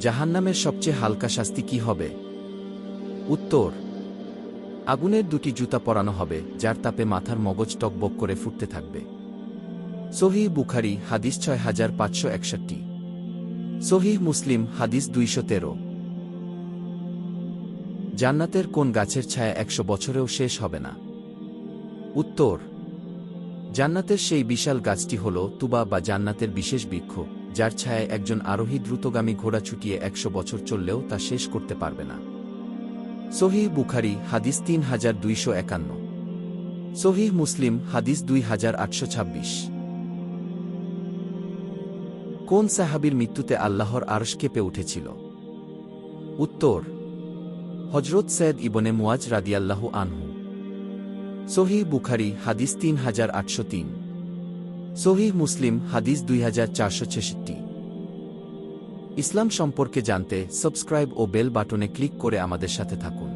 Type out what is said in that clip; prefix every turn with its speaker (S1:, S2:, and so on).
S1: জাহান্নামের সবচেয়ে হালকা শাস্তি কি হবে? উত্তর: আগুনের দুটি জুতা পরানো হবে, যার তাপে মাথার মগজ টকবক করে ফুটতে থাকবে। সহিহ বুখারী হাদিস 6561, সহিহ মুসলিম হাদিস 213। জান্নাতের কোন গাছের ছায়া 100 বছরেও শেষ হবে না? উত্তর: জান্নাতের সেই বিশাল গাছটি হল তুবা বা জান্নাতের বিশেষ বৃক্ষ, যার ছায়ায় একজন আরোহী দ্রুতগামী ঘোড়া ছুটিয়ে 100 বছর চললেও তা শেষ করতে পারবে না। সহিহ বুখারী হাদিস 3251, সহিহ মুসলিম হাদিস 2826। কোন সাহাবীর মৃত্যুতে আল্লাহর আরশ কেঁপে উঠেছিল? উত্তর: হযরত সৈয়দ ইবনে মুয়াজ রাদিয়াল্লাহু আনহু। সহিহ বুখারী হাদিস 3803, সহিহ মুসলিম হাদিস 2466। ইসলাম সম্পর্কে জানতে সাবস্ক্রাইব ও বেল বাটনে ক্লিক করে আমাদের সাথে থাকুন।